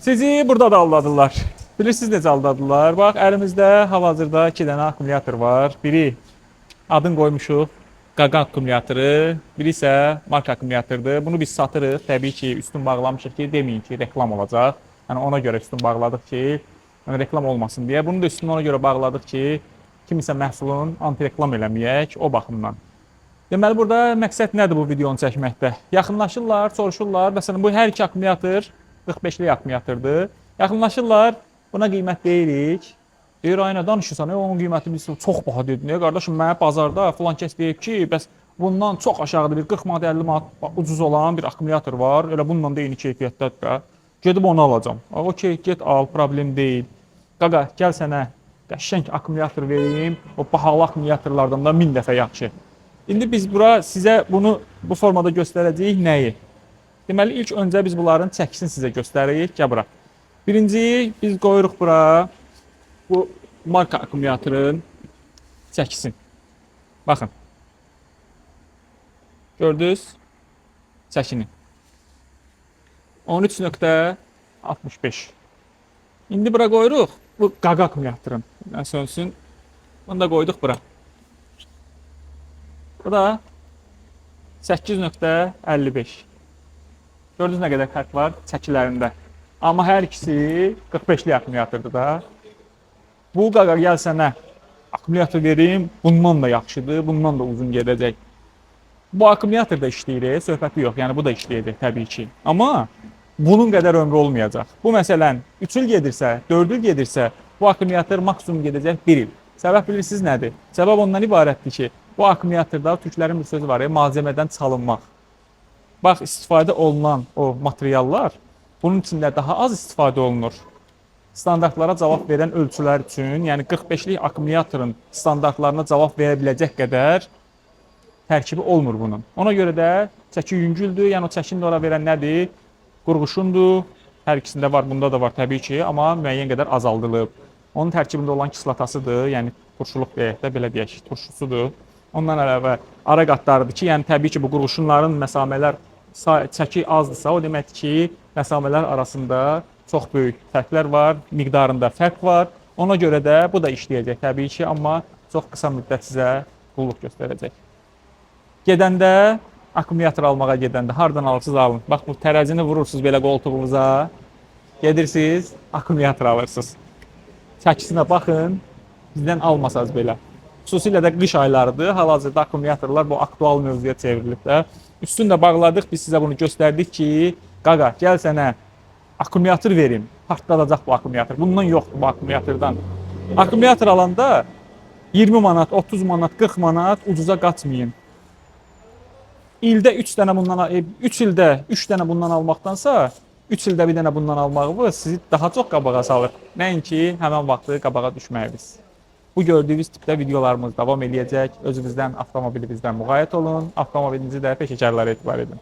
Sizi burada da aldadılar. Bilirsiniz necə aldadılar? Bax, əlimizdə hal-hazırda 2 dənə akkumulyator var. Biri adın qoymuşuq Qaqa akkumulatoru, biri isə marka akkumulyatordur. Bunu biz satırıq. Təbii ki, üstün bağlamışıq ki, deməyin ki, reklam olacaq. Yəni ona görə üstün bağladıq ki, yəni reklam olmasın deyə. Bunu da üstünü ona görə bağladıq ki, kimisə məhsulun anti-reklam eləməyək o baxımdan. Deməli, burada məqsəd nədir bu videonu çəkməkdə? Yaxınlaşırlar, soruşurlar. Məsələn, bu hər iki akkumulyator 45'li akkumulyatordur. Yaxınlaşırlar, buna qiymət deyirik. Deyir, ay nə danışırsan, onun qiyməti biz çox baha dedin. Qardaşım, mənə bazarda filan kəs deyib ki, bəs bundan çox aşağıda bir 40 manat, 50 manat ucuz olan bir akkumulyator var. Elə bununla da eyni keyfiyyətdədir də. Gedib onu alacağam. Okey, get al, problem deyil. Qaqa, gəl sənə qəşəng akkumulyator vereyim. O bahalı akkumulyatorlardan da 1000 dəfə yaxşı. İndi biz bura sizə bunu bu formada göstərəcəyik nəyi? Deməli, ilk öncə biz bunların çəkisini sizə göstəririk. Gəl bura. Birinci biz qoyuruq bura bu marka akkumulyatorun çəkisini. Baxın. Gördünüz? Çəkini. 13.65. İndi bura qoyuruq bu Qaqa akkumulyatorun. Sönsün. Bunu da qoyduq bura. Bu da 8.55. Gördünüz nə qədər fərq var çəkilərində. Amma hər ikisi 45'li akkumulyatordur da. Bu Qaqa gəl sənə akkumulyator verim, bundan da yaxşıdır, bundan da uzun gedəcək. Bu akkumulyator da işləyir, söhbəti yox, yəni bu da işləyəcək təbii ki. Amma bunun qədər ömrü olmayacaq. Bu məsələn 3 il gedirsə, 4 il gedirsə, bu akkumulyator maksimum gedəcək 1 il. Səbəb bilirsiniz nədir? Səbəb ondan ibarətdir ki, bu akkumulyatorda türklərin bir sözü var, malzəmədən çalınmaq. Bax, istifadə olunan o materiallar bunun içində daha az istifadə olunur. Standartlara cavab verən ölçülər üçün, yəni 45'lik akkumulyatorun standartlarına cavab verə biləcək qədər tərkibi olmur bunun. Ona görə də çəki yüngüldür, yəni o çəkini də ora verən nədir? Qurğuşundur, hər ikisində var, bunda da var təbii ki, amma müəyyən qədər azaldılıb. Onun tərkibində olan kislatasıdır, yəni turşuluq deyək də, belə deyək, turşusudur. Ondan əlavə ara qatlarıdır ki, yəni təbii ki, bu qurğuşunların məsamələr çəki azdırsa, o deməkdir ki, məsamələr arasında çox böyük fərqlər var, miqdarında fərq var. Ona görə də bu da işləyəcək təbii ki, amma çox qısa müddət sizə qulluq göstərəcək. Gedəndə, akkumulyator almağa gedəndə hardan alırsınız alın. Bax, bu tərəzini vurursunuz belə qoltuğunuza, gedirsiniz, akkumulyator alırsınız. Çəkisinə baxın, bizdən almasaz belə. Xüsusilə də qış aylarıdır, hal-hazırda akkumulyatorlar bu aktual mövzuya çevrilib də. Üstündə bağladıq, biz sizə bunu göstərdik ki, Qaqa, gəl sənə akkumulyator verim, partladacaq bu akkumulyator. Bundan yoxdur bu akkumulyatordan. Akkumulyator alanda 20 manat, 30 manat, 40 manat ucuza qaçmayın. İldə 3 dənə bundan 3 ildə 3 dənə bundan almaqdansa 3 ildə bir dənə bundan almağınız sizi daha çox qabağa salır. Nəinki həmin vaxtı qabağa düşməyiniz. Bu gördüyünüz tipdə videolarımız davam eləyəcək. Özünüzdən, avtomobilinizdən müğayət olun. Avtomobilinizi də peşəkarlara etibar edin.